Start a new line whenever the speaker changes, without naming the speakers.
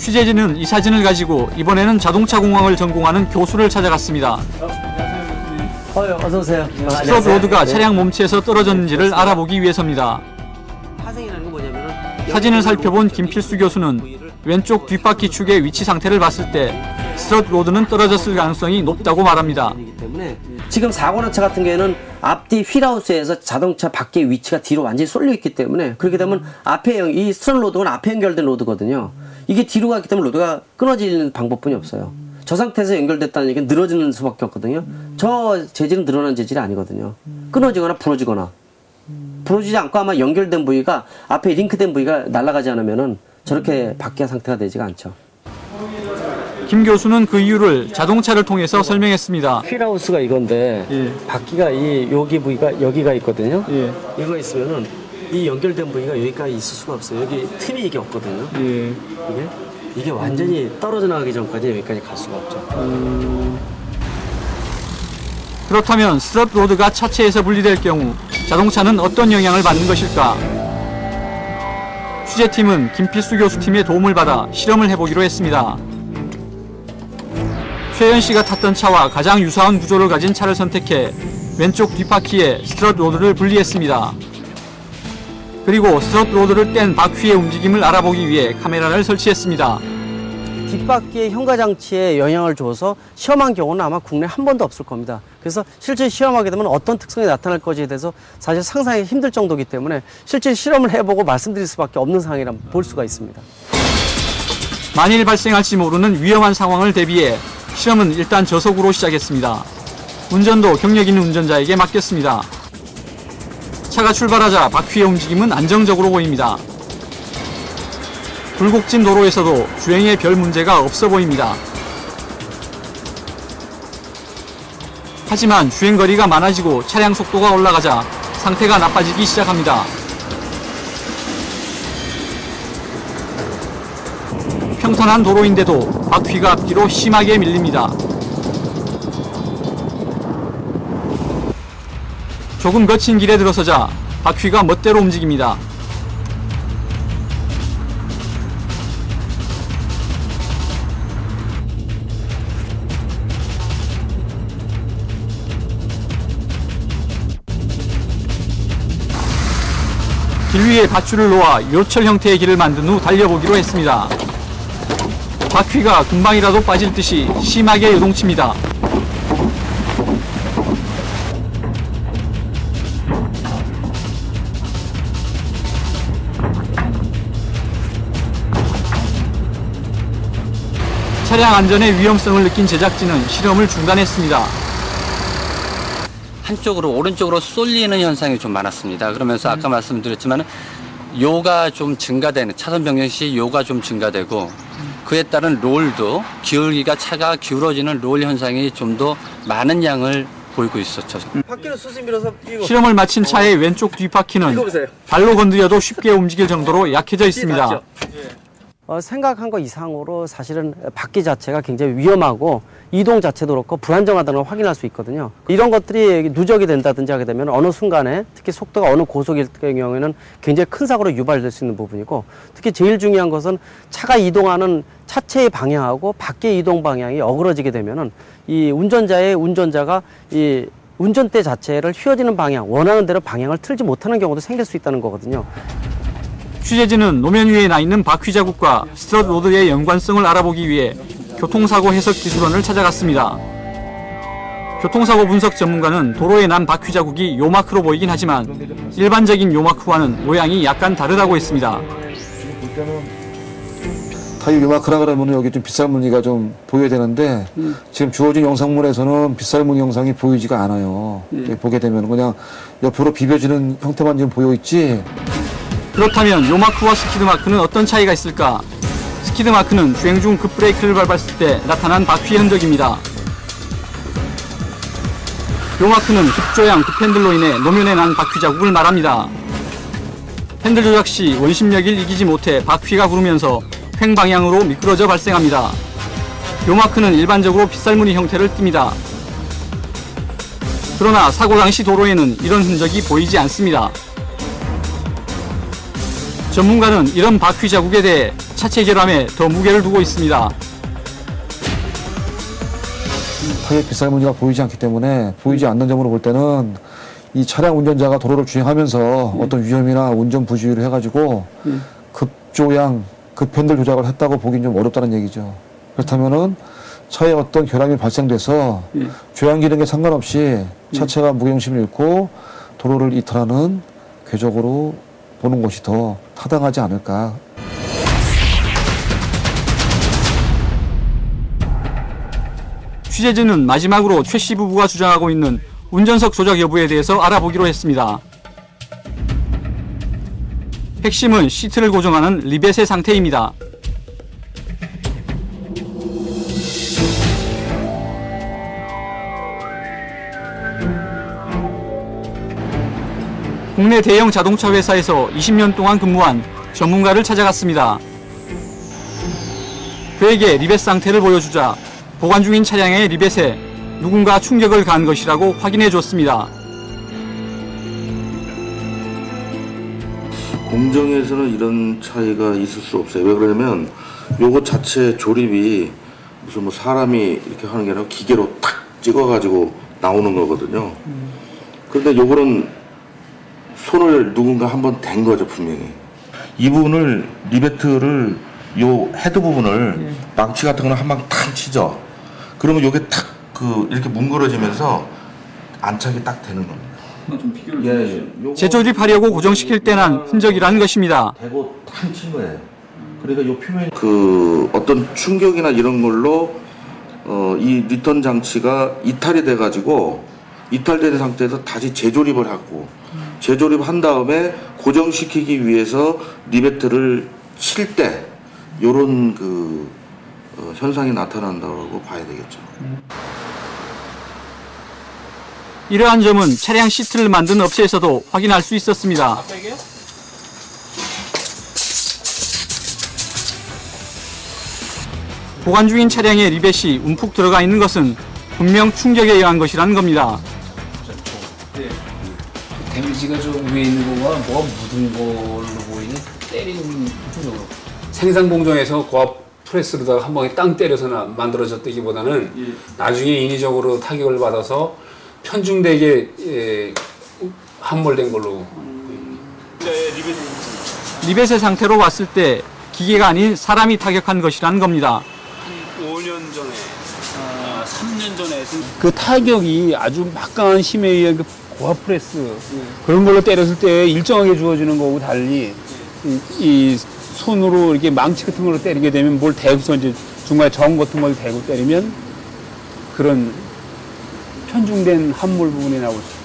취재진은 이 사진을 가지고 이번에는 자동차 공학을 전공하는 교수를 찾아갔습니다.
어서 오세요.
스트럿 로드가 차량 몸체에서 떨어졌는지를 알아보기 위해서입니다.
파생이라는 건 뭐냐면은
사진을 살펴본 김필수 교수는 왼쪽 뒷바퀴 축의 위치 상태를 봤을 때 스트럿 로드는 떨어졌을 가능성이 높다고 말합니다.
지금 사고나차 같은 경우에는 앞뒤 휠하우스에서 자동차 바퀴의 위치가 뒤로 완전히 쏠려 있기 때문에 그렇게 되면 이 스트럿 로드는 앞에 연결된 로드거든요. 이게 뒤로 가기 때문에 로드가 끊어지는 방법뿐이 없어요. 저 상태에서 연결됐다는 얘기는 늘어지는 수밖에 없거든요. 저 재질은 늘어난 재질이 아니거든요. 끊어지거나 부러지거나. 부러지지 않고 아마 연결된 부위가 앞에 링크된 부위가 날아가지 않으면은 저렇게 바퀴 상태가 되지가 않죠.
김 교수는 그 이유를 자동차를 통해서 설명했습니다.
휠하우스가 이건데 바퀴가 여기 부위가 여기가 있거든요. 이거 있으면은 이 연결된 부위가 여기까지 있을 수가 없어요. 여기 틈이 이게 없거든요. 이게 완전히 떨어져 나가기 전까지 여기까지 갈 수가 없죠.
그렇다면 스트럿 로드가 차체에서 분리될 경우 자동차는 어떤 영향을 받는 것일까? 취재팀은 김필수 교수 팀의 도움을 받아 실험을 해보기로 했습니다. 최현 씨가 탔던 차와 가장 유사한 구조를 가진 차를 선택해 왼쪽 뒷바퀴에 스트럿 로드를 분리했습니다. 그리고 스트럿 로드를 뗀 바퀴의 움직임을 알아보기 위해 카메라를 설치했습니다.
뒷바퀴의 현가장치에 영향을 줘서 시험한 경우는 아마 국내에 한 번도 없을 겁니다. 그래서 실제 시험하게 되면 어떤 특성이 나타날 것에 대해서 사실 상상하기 힘들 정도이기 때문에 실제 실험을 해보고 말씀드릴 수밖에 없는 상황이라 볼 수가 있습니다.
만일 발생할지 모르는 위험한 상황을 대비해 실험은 일단 저속으로 시작했습니다. 운전도 경력 있는 운전자에게 맡겼습니다. 차가 출발하자 바퀴의 움직임은 안정적으로 보입니다. 굴곡진 도로에서도 주행에 별 문제가 없어 보입니다. 하지만 주행거리가 많아지고 차량 속도가 올라가자 상태가 나빠지기 시작합니다. 평탄한 도로인데도 바퀴가 앞뒤로 심하게 밀립니다. 조금 거친 길에 들어서자 바퀴가 멋대로 움직입니다. 길 위에 밧줄을 놓아 요철 형태의 길을 만든 후 달려보기로 했습니다. 바퀴가 금방이라도 빠질 듯이 심하게 요동칩니다. 차량 안전의 위험성을 느낀 제작진은 실험을 중단했습니다.
한쪽으로 오른쪽으로 쏠리는 현상이 좀 많았습니다. 그러면서 아까 말씀드렸지만 요가 좀 증가되는 차선 변경 시 요가 좀 증가되고 그에 따른 롤도 기울기가 차가 기울어지는 롤 현상이 좀 더 많은 양을 보이고 있었죠.
바퀴를 수시 밀어서
실험을 마친 차의 왼쪽 뒷바퀴는 발로 건드려도 쉽게 움직일 정도로 약해져 있습니다.
생각한 것 이상으로 사실은 바퀴 자체가 굉장히 위험하고 이동 자체도 그렇고 불안정하다는 걸 확인할 수 있거든요. 이런 것들이 누적이 된다든지 하게 되면 어느 순간에 특히 속도가 어느 고속일 경우에는 굉장히 큰 사고로 유발될 수 있는 부분이고 특히 제일 중요한 것은 차가 이동하는 차체의 방향하고 바퀴의 이동 방향이 어그러지게 되면은 이 운전자가 이 운전대 자체를 휘어지는 방향, 원하는 대로 방향을 틀지 못하는 경우도 생길 수 있다는 거거든요.
취재진은 노면 위에 나 있는 바퀴 자국과 스트럿 로드의 연관성을 알아보기 위해 교통사고 해석 기술원을 찾아갔습니다. 교통사고 분석 전문가는 도로에 난 바퀴 자국이 요마크로 보이긴 하지만 일반적인 요마크와는 모양이 약간 다르다고 했습니다.
타이어 요마크라 그러면 여기 좀 빗살 무늬가 좀 보여야 되는데 지금 주어진 영상물에서는 빗살 무늬 영상이 보이지가 않아요. 보게 되면 그냥 옆으로 비벼지는 형태만 지금 보여 있지.
그렇다면 요마크와 스키드마크는 어떤 차이가 있을까? 스키드마크는 주행 중 급브레이크를 밟았을 때 나타난 바퀴의 흔적입니다. 요마크는 급조양, 급핸들로 인해 노면에 난 바퀴 자국을 말합니다. 핸들 조작 시 원심력을 이기지 못해 바퀴가 구르면서 횡방향으로 미끄러져 발생합니다. 요마크는 일반적으로 빗살무늬 형태를 띱니다. 그러나 사고 당시 도로에는 이런 흔적이 보이지 않습니다. 전문가는 이런 바퀴 자국에 대해 차체 결함에 더 무게를 두고 있습니다.
타이어 빗살무늬가 보이지 않기 때문에 보이지 않는 점으로 볼 때는 이 차량 운전자가 도로를 주행하면서 어떤 위험이나 운전 부주의를 해가지고 급조양, 급편들 조작을 했다고 보기는 좀 어렵다는 얘기죠. 그렇다면은 차에 어떤 결함이 발생돼서 조양 기능에 상관없이 차체가 무게중심을 잃고 도로를 이탈하는 궤적으로 보는 것이 더 타당하지 않을까.
취재진은 마지막으로 최 씨 부부가 주장하고 있는 운전석 조작 여부에 대해서 알아보기로 했습니다. 핵심은 시트를 고정하는 리벳의 상태입니다. 국내 대형 자동차 회사에서 20년 동안 근무한 전문가를 찾아갔습니다. 그에게 리벳 상태를 보여주자 보관 중인 차량의 리벳에 누군가 충격을 가한 것이라고 확인해 줬습니다.
공정에서는 이런 차이가 있을 수 없어요. 왜 그러냐면 요거 자체 조립이 무슨 뭐 사람이 이렇게 하는 게 아니라 기계로 탁 찍어가지고 나오는 거거든요. 그런데 요거는 손을 누군가 한번 댄 거죠, 분명히. 이 부분을, 리베트를, 요 헤드 부분을 망치 같은 거는 한 방 탁 치죠. 그러면 요게 탁, 이렇게 뭉그러지면서 안착이 딱 되는 겁니다.
좀 비교를
예,
재조립하려고 고정시킬 때 난 흔적이라는 것입니다.
대고 탁 친 거예요. 그러니까 요 표면 어떤 충격이나 이런 걸로 이 리턴 장치가 이탈이 돼가지고 이탈된 상태에서 다시 재조립을 하고 재조립한 다음에 고정시키기 위해서 리베트를 칠 때 요런 현상이 나타난다고 봐야 되겠죠.
이러한 점은 차량 시트를 만든 업체에서도 확인할 수 있었습니다. 보관 중인 차량의 리벳이 움푹 들어가 있는 것은 분명 충격에 의한 것이라는 겁니다.
데미지가 저 위에 있는 거가 뭐가 묻은 걸로 보이네. 때리는 쪽으로. 생산 공정에서 고압 프레스로다가 한 방에 땅 때려서 만들어졌다기보다는 나중에 인위적으로 타격을 받아서 편중되게 함몰된 걸로.
리벳의 상태로 봤을 때 기계가 아닌 사람이 타격한 것이라는 겁니다.
5년 전에, 3년 전에 그 타격이 아주 막강한 힘에 의한 그 고압 프레스 그런 걸로 때렸을 때 일정하게 주어지는 거하고 달리 이 손으로 이렇게 망치 같은 걸로 때리게 되면 뭘 대고서 이제 중간에 정 같은 걸 대고 때리면 그런 편중된 함몰 부분이 나올 수 있어요.